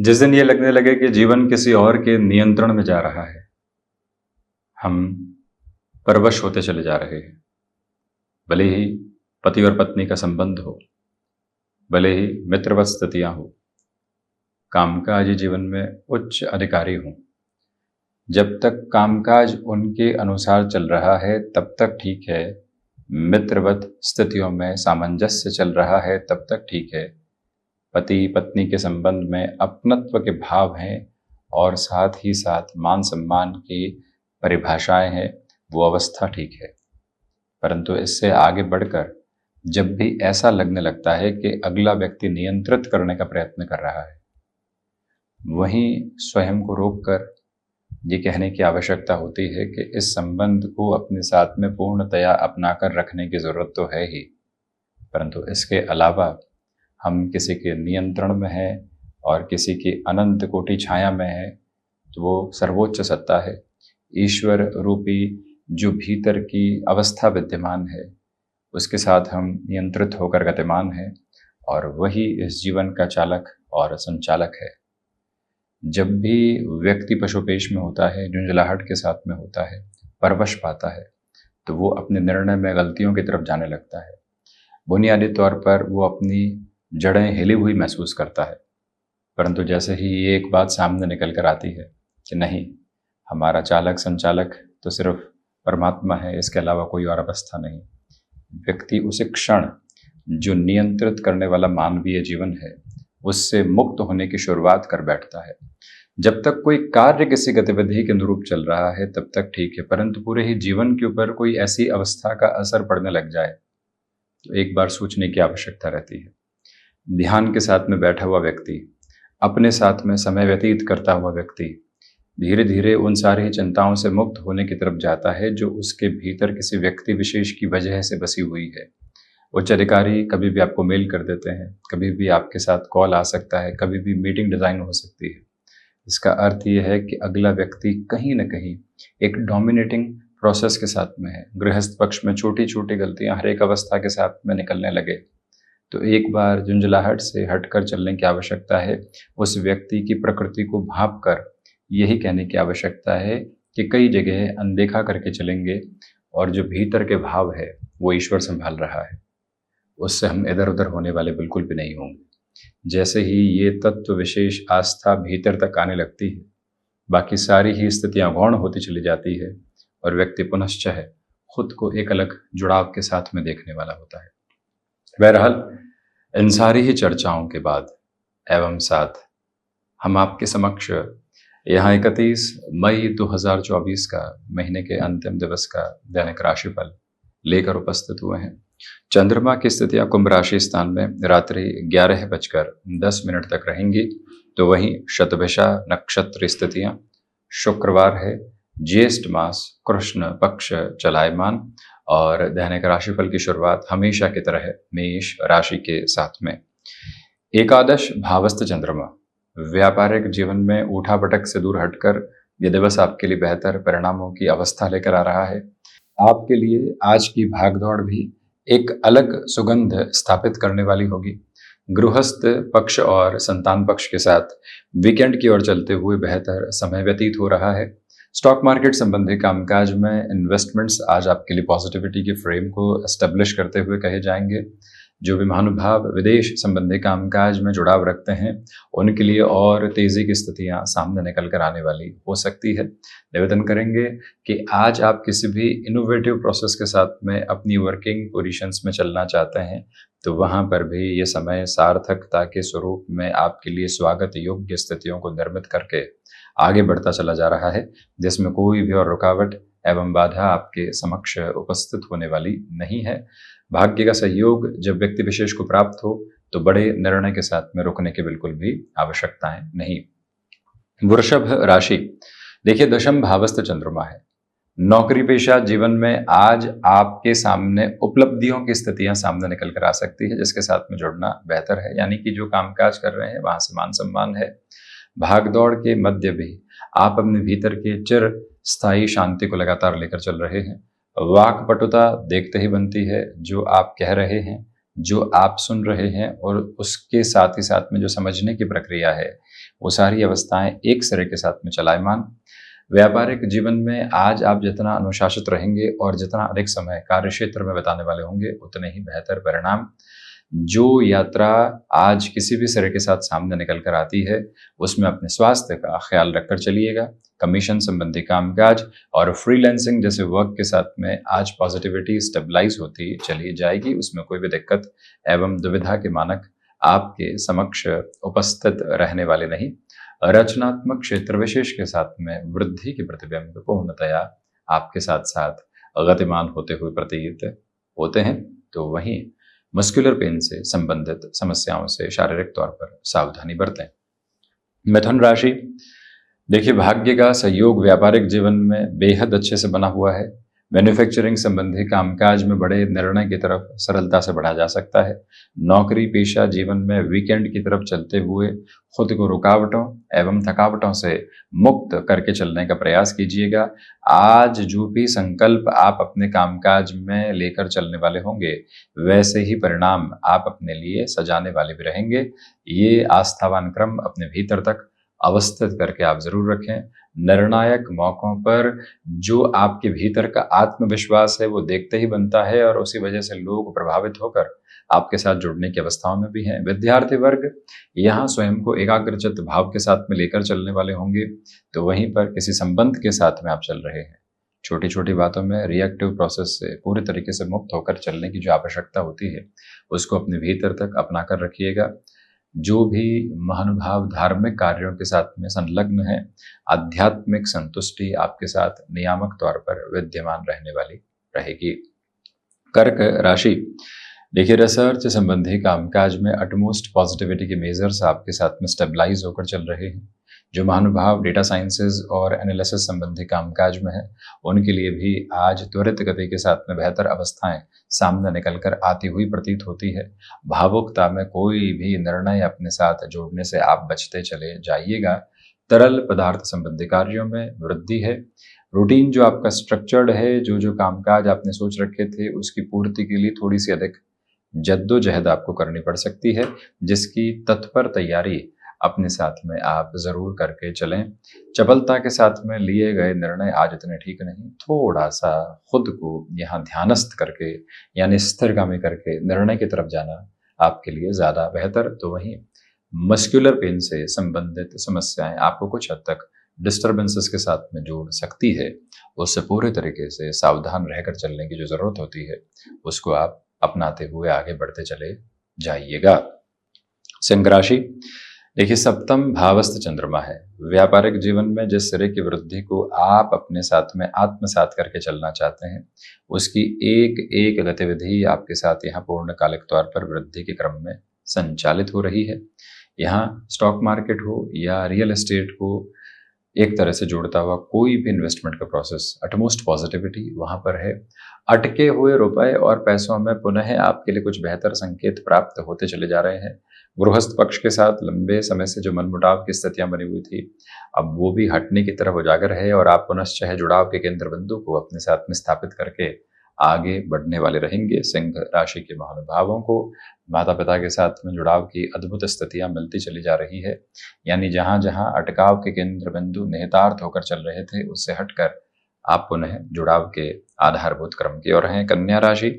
जिस दिन ये लगने लगे कि जीवन किसी और के नियंत्रण में जा रहा है, हम परवश होते चले जा रहे हैं। भले ही पति और पत्नी का संबंध हो, भले ही मित्रवत स्थितियां हो, कामकाजी जीवन में उच्च अधिकारी हों, जब तक कामकाज उनके अनुसार चल रहा है तब तक ठीक है। मित्रवत स्थितियों में सामंजस्य चल रहा है तब तक ठीक है। पति पत्नी के संबंध में अपनत्व के भाव हैं और साथ ही साथ मान सम्मान की परिभाषाएं हैं, वो अवस्था ठीक है। परंतु इससे आगे बढ़कर जब भी ऐसा लगने लगता है कि अगला व्यक्ति नियंत्रित करने का प्रयत्न कर रहा है, वहीं स्वयं को रोककर ये कहने की आवश्यकता होती है कि इस संबंध को अपने साथ में पूर्णतया अपनाकर रखने की जरूरत तो है ही, परंतु इसके अलावा हम किसी के नियंत्रण में हैं और किसी की अनंत कोटि छाया में है, तो वो सर्वोच्च सत्ता है, ईश्वर रूपी जो भीतर की अवस्था विद्यमान है, उसके साथ हम नियंत्रित होकर गतिमान हैं और वही इस जीवन का चालक और संचालक है। जब भी व्यक्ति पशुपेश में होता है, झुंझलाहट के साथ में होता है, परवश पाता है, तो वो अपने निर्णय में गलतियों की तरफ जाने लगता है। बुनियादी तौर पर वो अपनी जड़ें हिली हुई महसूस करता है, परंतु जैसे ही ये एक बात सामने निकल कर आती है कि नहीं, हमारा चालक संचालक तो सिर्फ परमात्मा है, इसके अलावा कोई और अवस्था नहीं, व्यक्ति उसी क्षण जो नियंत्रित करने वाला मानवीय जीवन है उससे मुक्त होने की शुरुआत कर बैठता है। जब तक कोई कार्य किसी गतिविधि के अनुरूप चल रहा है तब तक ठीक है, परंतु पूरे ही जीवन के ऊपर कोई ऐसी अवस्था का असर पड़ने लग जाए तो एक बार सोचने की आवश्यकता रहती है। ध्यान के साथ में बैठा हुआ व्यक्ति, अपने साथ में समय व्यतीत करता हुआ व्यक्ति धीरे धीरे उन सारी चिंताओं से मुक्त होने की तरफ जाता है जो उसके भीतर किसी व्यक्ति विशेष की वजह से बसी हुई है। उच्च अधिकारी कभी भी आपको मेल कर देते हैं, कभी भी आपके साथ कॉल आ सकता है, कभी भी मीटिंग डिजाइन हो सकती है। इसका अर्थ यह है कि अगला व्यक्ति कहीं ना कहीं एक डोमिनेटिंग प्रोसेस के साथ में है। गृहस्थ पक्ष में छोटी छोटी गलतियां हर एक अवस्था के साथ में निकलने लगे तो एक बार झुंझलाहट से हटकर चलने की आवश्यकता है। उस व्यक्ति की प्रकृति को भांप कर यही कहने की आवश्यकता है कि कई जगह अनदेखा करके चलेंगे और जो भीतर के भाव है वो ईश्वर संभाल रहा है, उससे हम इधर उधर होने वाले बिल्कुल भी नहीं होंगे। जैसे ही ये तत्व विशेष आस्था भीतर तक आने लगती है, बाकी सारी ही स्थितियां गौण होती चली जाती है और व्यक्ति पुनश्च खुद को एक अलग जुड़ाव के साथ में देखने वाला होता है। बहरहाल, इन सारी ही चर्चाओं के बाद एवं साथ हम आपके समक्ष यहाँ 31 मई 2024 का महीने के अंतिम दिवस का दैनिक राशिफल लेकर उपस्थित हुए हैं। चंद्रमा की स्थितियां कुंभ राशि स्थान में रात्रि 11:10 तक रहेंगी, तो वहीं शतभिषा नक्षत्र स्थितियां शुक्रवार है, ज्येष्ठ मास कृष्ण पक्ष चलायमान और दैनिक राशिफल की शुरुआत हमेशा की तरह मेष राशि के साथ में। एकादश भावस्थ चंद्रमा व्यापारिक जीवन में उठापटक से दूर हटकर यह दिवस आपके लिए बेहतर परिणामों की अवस्था लेकर आ रहा है। आपके लिए आज की भागदौड़ भी एक अलग सुगंध स्थापित करने वाली होगी। गृहस्थ पक्ष और संतान पक्ष के साथ वीकेंड की ओर चलते हुए बेहतर समय व्यतीत हो रहा है। स्टॉक मार्केट संबंधी कामकाज में इन्वेस्टमेंट्स आज आपके लिए पॉजिटिविटी के फ्रेम को एस्टेब्लिश करते हुए कहे जाएंगे। जो भी महानुभाव विदेश संबंधी कामकाज में जुड़ाव रखते हैं उनके लिए और तेजी की स्थितियां सामने निकल कर आने वाली हो सकती है। निवेदन करेंगे कि आज आप किसी भी इनोवेटिव प्रोसेस के साथ में अपनी वर्किंग पोजीशंस में चलना चाहते हैं तो वहां पर भी ये समय सार्थकता के स्वरूप में आपके लिए स्वागत योग्य स्थितियों को निर्मित करके आगे बढ़ता चला जा रहा है, जिसमें कोई भी और रुकावट एवं बाधा आपके समक्ष उपस्थित होने वाली नहीं है। भाग्य का सहयोग जब व्यक्ति विशेष को प्राप्त हो तो बड़े निर्णय के साथ में रुकने की बिल्कुल भी आवश्यकताएं नहीं। वृषभ राशि, देखिए दशम भावस्थ चंद्रमा है। नौकरी पेशा जीवन में आज आपके सामने उपलब्धियों की स्थितियां सामने निकल कर आ सकती है, जिसके साथ में जुड़ना बेहतर है। यानी कि जो कामकाज कर रहे हैं वहां से मान सम्मान है। भागदौड़ के मध्य भी आप अपने भीतर के चिर स्थायी शांति को लगातार लेकर चल रहे हैं। वाक पटुता देखते ही बनती है। जो आप कह रहे हैं जो आप सुन रहे हैं और उसके साथ ही साथ में जो समझने की प्रक्रिया है, वो सारी अवस्थाएं एक सिरे के साथ में चलायमान। व्यापारिक जीवन में आज आप जितना अनुशासित रहेंगे और जितना अधिक समय कार्य क्षेत्र में बिताने वाले होंगे, उतने ही बेहतर परिणाम। जो यात्रा आज किसी भी सिरे के साथ सामने निकल कर आती है, उसमें अपने स्वास्थ्य का ख्याल रखकर चलिएगा। कमीशन संबंधी कामकाज और फ्रीलांसिंग जैसे वर्क के साथ में आज पॉजिटिविटी स्टेबलाइज होती चली जाएगी, उसमें कोई भी दिक्कत एवं दुविधा के मानक आपके समक्ष उपस्थित रहने वाले नहीं। रचनात्मक क्षेत्र विशेष के साथ में वृद्धि के प्रतिबिंब पूर्णतया आपके साथ साथ गतिमान होते हुए प्रतीत होते हैं। तो वहीं मस्कुलर पेन से संबंधित समस्याओं से शारीरिक तौर पर सावधानी बरतें। मिथुन राशि, देखिए भाग्य का सहयोग व्यापारिक जीवन में बेहद अच्छे से बना हुआ है। मैन्युफैक्चरिंग संबंधी कामकाज में बड़े निर्णय की तरफ सरलता से बढ़ा जा सकता है। नौकरी पेशा जीवन में वीकेंड की तरफ चलते हुए खुद को रुकावटों एवं थकावटों से मुक्त करके चलने का प्रयास कीजिएगा। आज जो भी संकल्प आप अपने कामकाज में लेकर चलने वाले होंगे, वैसे ही परिणाम आप अपने लिए सजाने वाले भी रहेंगे। ये आस्थावान क्रम अपने भीतर तक अवस्थित करके आप जरूर रखें। निर्णायक मौकों पर जो आपके भीतर का आत्मविश्वास है, वो देखते ही बनता है और उसी वजह से लोग प्रभावित होकर आपके साथ जुड़ने की अवस्थाओं में भी हैं। विद्यार्थी वर्ग यहाँ स्वयं को एकाग्रचित्त भाव के साथ में लेकर चलने वाले होंगे। तो वहीं पर किसी संबंध के साथ में आप चल रहे हैं, छोटी छोटी बातों में रिएक्टिव प्रोसेस से पूरी तरीके से मुक्त होकर चलने की जो आवश्यकता होती है, उसको अपने भीतर तक अपना कर रखिएगा। जो भी महानुभाव धार्मिक कार्यों के साथ में संलग्न है, आध्यात्मिक संतुष्टि आपके साथ नियामक तौर पर विद्यमान रहने वाली रहेगी। कर्क राशि, देखिए रिसर्च संबंधी कामकाज में अटमोस्ट पॉजिटिविटी के मेजर्स आपके साथ में स्टेबलाइज होकर चल रहे हैं। जो महानुभाव डेटा साइंसेज और एनालिसिस संबंधी कामकाज में है, उनके लिए भी आज त्वरित गति के साथ में बेहतर अवस्थाएं सामने निकलकर आती हुई प्रतीत होती है। भावुकता में कोई भी निर्णय अपने साथ जोड़ने से आप बचते चले जाइएगा। तरल पदार्थ संबंधी कार्यों में वृद्धि है। रूटीन जो आपका स्ट्रक्चर्ड है, जो जो कामकाज आपने सोच रखे थे, उसकी पूर्ति के लिए थोड़ी सी अधिक जद्दोजहद आपको करनी पड़ सकती है, जिसकी तत्पर तैयारी अपने साथ में आप जरूर करके चलें। चपलता के साथ में लिए गए निर्णय आज इतने ठीक नहीं। थोड़ा सा खुद को यहाँ ध्यानस्थ करके यानी स्थिरगामी करके निर्णय की तरफ जाना आपके लिए ज्यादा बेहतर। तो वहीं मस्कुलर पेन से संबंधित समस्याएं आपको कुछ हद तक डिस्टर्बेंसेस के साथ में जोड़ सकती है। उससे पूरे तरीके से सावधान रहकर चलने की जो जरूरत होती है, उसको आप अपनाते हुए आगे बढ़ते चले जाइएगा। सिंह राशि, देखिए सप्तम भावस्थ चंद्रमा है। व्यापारिक जीवन में जिस तरह की वृद्धि को आप अपने साथ में आत्मसात करके चलना चाहते हैं, उसकी एक एक गतिविधि आपके साथ यहाँ पूर्णकालिक तौर पर वृद्धि के क्रम में संचालित हो रही है। यहाँ स्टॉक मार्केट हो या रियल एस्टेट को एक तरह से जोड़ता हुआ कोई भी इन्वेस्टमेंट का प्रोसेस, अटमोस्ट पॉजिटिविटी वहां पर है। अटके हुए रुपए और पैसों में पुनः आपके लिए कुछ बेहतर संकेत प्राप्त होते चले जा रहे हैं। गृहस्थ पक्ष के साथ लंबे समय से जो मनमुटाव की स्थितियां बनी हुई थी, अब वो भी हटने की तरफ उजागर है और आप पुनश्च जुड़ाव के केंद्र बिंदु को अपने साथ में स्थापित करके आगे बढ़ने वाले रहेंगे। सिंह राशि के महानुभावों को माता पिता के साथ में जुड़ाव की अद्भुत स्थितियां मिलती चली जा रही है। यानी जहां जहां अटकाव के केंद्र बिंदु निहितार्थ होकर चल रहे थे, उससे हटकर आप पुनः जुड़ाव के आधारभूत क्रम की ओर हैं। कन्या राशि,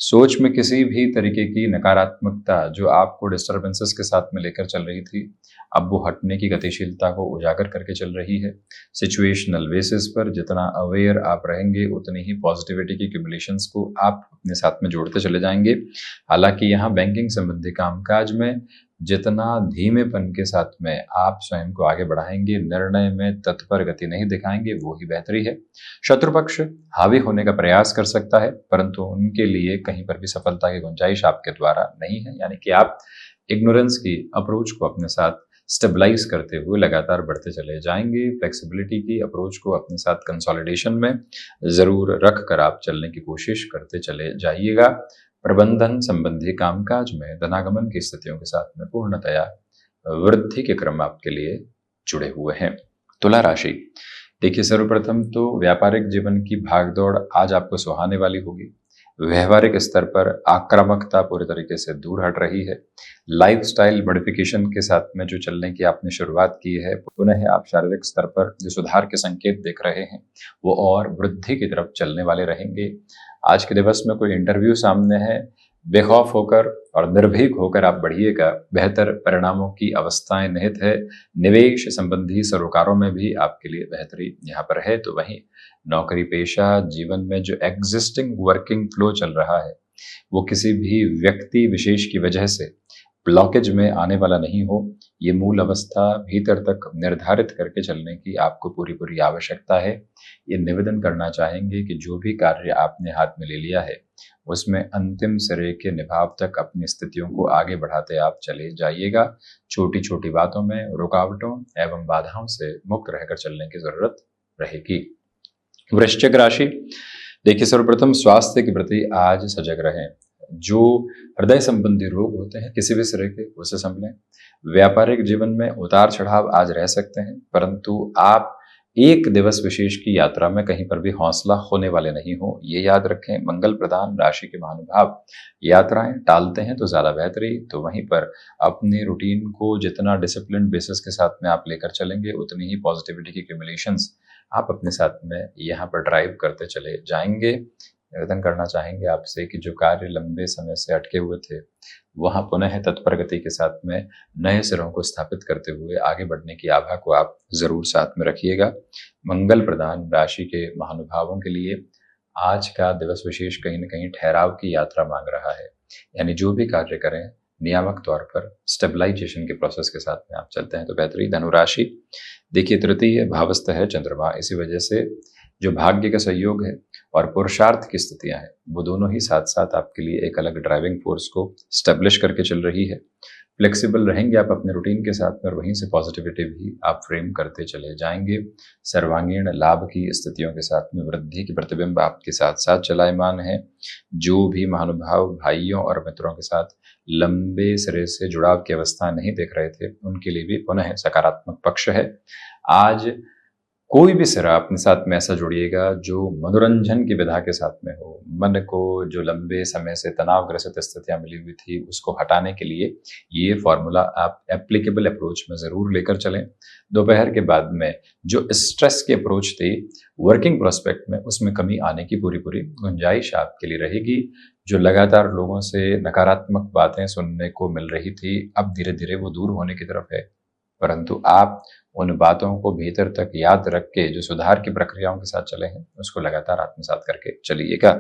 सोच में किसी भी तरीके की नकारात्मकता जो आपको डिस्टर्बेंसेस के साथ में लेकर चल रही थी, अब वो हटने की गतिशीलता को उजागर करके चल रही है। सिचुएशनल बेसिस पर जितना अवेयर आप रहेंगे, उतनी ही पॉजिटिविटी की क्यूमुलेशंस को आप अपने साथ में जोड़ते चले जाएंगे। हालांकि यहाँ बैंकिंग संबंधी कामकाज में जितना धीमेपन के साथ में आप स्वयं को आगे बढ़ाएंगे, निर्णय में तत्पर गति नहीं दिखाएंगे, वो ही बेहतरी है। शत्रु पक्ष हावी होने का प्रयास कर सकता है, परंतु उनके लिए कहीं पर भी सफलता की गुंजाइश आपके द्वारा नहीं है। यानी कि आप इग्नोरेंस की अप्रोच को अपने साथ स्टेबलाइज करते हुए लगातार बढ़ते चले जाएंगे। फ्लेक्सिबिलिटी की अप्रोच को अपने साथ कंसोलिडेशन में जरूर रख कर आप चलने की कोशिश करते चले जाइएगा। प्रबंधन संबंधी कामकाज में धनागमन की स्थितियों के साथ में पूर्णतया वृद्धि के क्रम आपके लिए जुड़े हुए हैं। तुला राशि, देखिए सर्वप्रथम तो व्यापारिक जीवन की भागदौड़ आज आपको सुहाने वाली होगी। व्यवहारिक स्तर पर आक्रामकता पूरी तरीके से दूर हट रही है। लाइफस्टाइल मॉडिफिकेशन के साथ में जो चलने की आपने शुरुआत की है, पुनः आप शारीरिक स्तर पर जो सुधार के संकेत देख रहे हैं, वो और वृद्धि की तरफ चलने वाले रहेंगे। आज के दिवस में कोई इंटरव्यू सामने है, बेखौफ होकर और निर्भीक होकर आप बढ़िएगा। बेहतर परिणामों की अवस्थाएं निहित है। निवेश संबंधी सरोकारों में भी आपके लिए बेहतरी यहाँ पर है। तो वहीं नौकरी पेशा जीवन में जो एग्जिस्टिंग वर्किंग फ्लो चल रहा है, वो किसी भी व्यक्ति विशेष की वजह से ब्लॉकेज में आने वाला नहीं हो। ये मूल अवस्था भीतर तक निर्धारित करके चलने की आपको पूरी पूरी आवश्यकता है। ये निवेदन करना चाहेंगे कि जो भी कार्य आपने हाथ में ले लिया है, उसमें अंतिम सिरे के निभाव तक अपनी स्थितियों को आगे बढ़ाते आप चले जाइएगा। छोटी छोटी बातों में रुकावटों एवं बाधाओं से मुक्त रहकर चलने की जरूरत रहेगी। वृश्चिक राशि, देखिए सर्वप्रथम स्वास्थ्य के प्रति आज सजग रहें। जो हृदय संबंधी रोग होते हैं किसी भी सिरे के, उसे संभलें। व्यापारिक जीवन में उतार चढ़ाव आज रह सकते हैं, परंतु आप एक दिवस विशेष की यात्रा में कहीं पर भी हौसला होने वाले नहीं हो, ये याद रखें। मंगल प्रधान राशि के महानुभाव यात्राएं टालते हैं तो ज्यादा बेहतरी। तो वहीं पर अपने रूटीन को जितना डिसिप्लिन बेसिस के साथ में आप लेकर चलेंगे, उतनी ही पॉजिटिविटी की एक्यूमुलेशंस आप अपने साथ में यहाँ पर ड्राइव करते चले जाएंगे। निवेदन करना चाहेंगे आपसे कि जो कार्य लंबे समय से अटके हुए थे, वहां पुनः तत्पर गति के साथ में नए सिरों को स्थापित करते हुए आगे बढ़ने की आभा को आप जरूर साथ में रखिएगा। मंगल प्रधान राशि के महानुभावों के लिए आज का दिवस विशेष कहीं न कहीं ठहराव की यात्रा मांग रहा है। यानी जो भी कार्य करें नियामक तौर पर स्टेबलाइजेशन के प्रोसेस के साथ में आप चलते हैं तो बेहतरी। धनुराशि, देखिए तृतीय भावस्थ है चंद्रमा, इसी वजह से जो भाग्य का सहयोग है और पुरुषार्थ की स्थितियां हैं, वो दोनों ही साथ साथ आपके लिए एक अलग ड्राइविंग फोर्स को स्टेब्लिश करके चल रही है। फ्लेक्सिबल रहेंगे आप अपने रूटीन के साथ में और वहीं से पॉजिटिविटी भी आप फ्रेम करते चले जाएंगे। सर्वांगीण लाभ की स्थितियों के साथ में वृद्धि की प्रतिबिंब आपके साथ साथ चलायमान है। जो भी महानुभाव भाइयों और मित्रों के साथ लंबे सिरे से जुड़ाव की अवस्था नहीं देख रहे थे, उनके लिए भी पुनः सकारात्मक पक्ष है। आज कोई भी सिरा अपने साथ में ऐसा जुड़िएगा जो मनोरंजन की विधा के साथ में हो। मन को जो लंबे समय से तनावग्रसित स्थितियां मिली हुई थी, उसको हटाने के लिए ये फॉर्मूला आप एप्लीकेबल अप्रोच में जरूर लेकर चलें। दोपहर के बाद में जो स्ट्रेस की अप्रोच थी वर्किंग प्रोस्पेक्ट में, उसमें कमी आने की पूरी पूरी गुंजाइश आपके लिए रहेगी। जो लगातार लोगों से नकारात्मक बातें सुनने को मिल रही थी, अब धीरे धीरे वो दूर होने की तरफ है, परंतु आप उन बातों को भीतर तक याद रख के जो सुधार की प्रक्रियाओं के साथ चले हैं, उसको लगातार आत्मसात करके चलिएगा।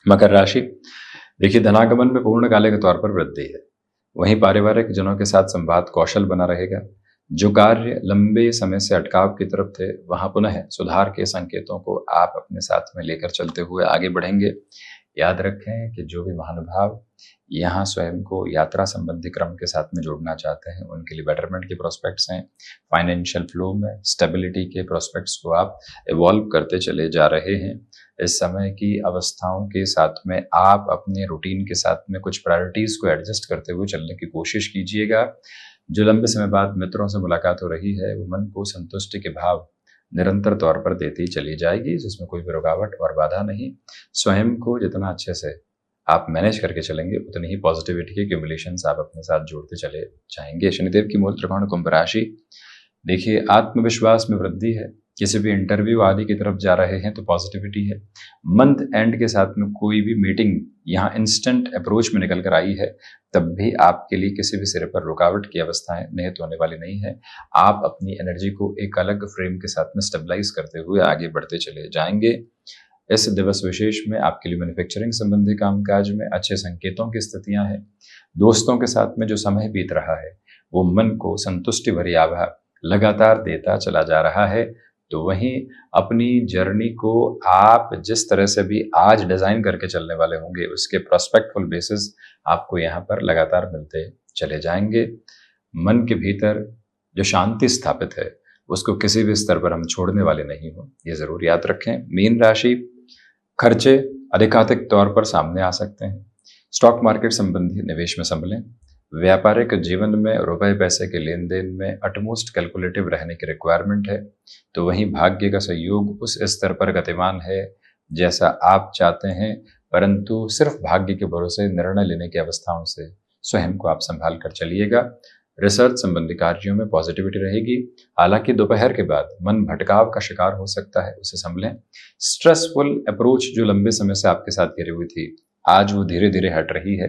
मकर राशि, देखिए धनागमन में पूर्णकालिक तौर पर वृद्धि है। वहीं पारिवारिक जनों के साथ संवाद कौशल बना रहेगा। जो कार्य लंबे समय से अटकाव की तरफ थे, वहां पुनः सुधार के संकेतों को आप अपने साथ में लेकर चलते हुए आगे बढ़ेंगे। याद रखें कि जो भी महानुभाव यहाँ स्वयं को यात्रा संबंधी क्रम के साथ में जोड़ना चाहते हैं, उनके लिए बेटरमेंट के प्रोस्पेक्ट्स हैं। फाइनेंशियल फ्लो में स्टेबिलिटी के प्रोस्पेक्ट्स को आप इवॉल्व करते चले जा रहे हैं। इस समय की अवस्थाओं के साथ में आप अपने रूटीन के साथ में कुछ प्रायोरिटीज को एडजस्ट करते हुए चलने की कोशिश कीजिएगा। जो लंबे समय बाद मित्रों से मुलाकात हो रही है, वो मन को संतुष्टि के भाव निरंतर तौर पर देती चली जाएगी, जिसमें कोई भी रुकावट और बाधा नहीं। स्वयं को जितना अच्छे से आप मैनेज करके चलेंगे, उतनी ही पॉजिटिविटी के एक्यूमुलेशंस आप अपने साथ जोड़ते चले जाएंगे। शनिदेव की मूल त्रिकोण कुंभ राशि, देखिए आत्मविश्वास में वृद्धि है। किसी भी इंटरव्यू आदि की तरफ जा रहे हैं तो पॉजिटिविटी है। मंथ एंड के साथ में कोई भी मीटिंग यहाँ इंस्टेंट अप्रोच में निकल कर आई है, तब भी आपके लिए किसी भी सिरे पर रुकावट की अवस्थाएं निहित होने वाली नहीं है। आप अपनी एनर्जी को एक अलग फ्रेम के साथ में स्टेबलाइज करते हुए आगे बढ़ते चले जाएंगे। इस दिवस विशेष में आपके लिए मैन्युफैक्चरिंग संबंधी कामकाज में अच्छे संकेतों की स्थितियां हैं। दोस्तों के साथ में जो समय बीत रहा है, वो मन को संतुष्टि भरी आभा लगातार देता चला जा रहा है। तो वहीं अपनी जर्नी को आप जिस तरह से भी आज डिजाइन करके चलने वाले होंगे, उसके प्रोस्पेक्टफुल बेसिस आपको यहाँ पर लगातार मिलते चले जाएंगे। मन के भीतर जो शांति स्थापित है, उसको किसी भी स्तर पर हम छोड़ने वाले नहीं हो, ये जरूर याद रखें। मीन राशि, खर्चे अधिकाधिक तौर पर सामने आ सकते हैं। स्टॉक मार्केट संबंधी निवेश में संभलें। व्यापारिक जीवन में रुपए पैसे के लेन देन में अटमोस्ट कैलकुलेटिव रहने की रिक्वायरमेंट है। तो वहीं भाग्य का सहयोग उस स्तर पर गतिमान है जैसा आप चाहते हैं, परंतु सिर्फ भाग्य के भरोसे निर्णय लेने की अवस्थाओं से स्वयं को आप संभाल कर चलिएगा। रिसर्च संबंधी कार्यों में पॉजिटिविटी रहेगी। हालांकि दोपहर के बाद मन भटकाव का शिकार हो सकता है, उसे संभलें। स्ट्रेसफुल अप्रोच जो लंबे समय से आपके साथ गिरी हुई थी, आज वो धीरे धीरे हट रही है।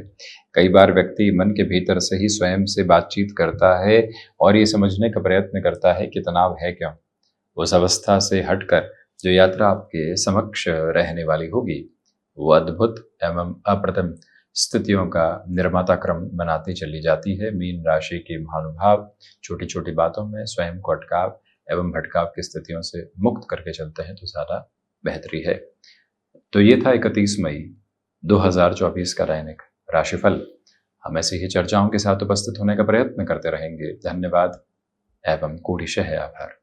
कई बार व्यक्ति मन के भीतर से ही स्वयं से बातचीत करता है और ये समझने का प्रयत्न करता है कि तनाव है क्यों। उस अवस्था से हटकर जो यात्रा आपके समक्ष रहने वाली होगी, वो अद्भुत एवं अप्रतिम स्थितियों का निर्माता क्रम बनाती चली जाती है। मीन राशि के महानुभाव छोटी छोटी बातों में स्वयं को अटकाव एवं भटकाव की स्थितियों से मुक्त करके चलते हैं तो ज़्यादा बेहतरी है। तो ये था 31 मई 2024 का दैनिक राशिफल। हम ऐसी ही चर्चाओं के साथ उपस्थित होने का प्रयत्न करते रहेंगे। धन्यवाद एवं कोटि आभार।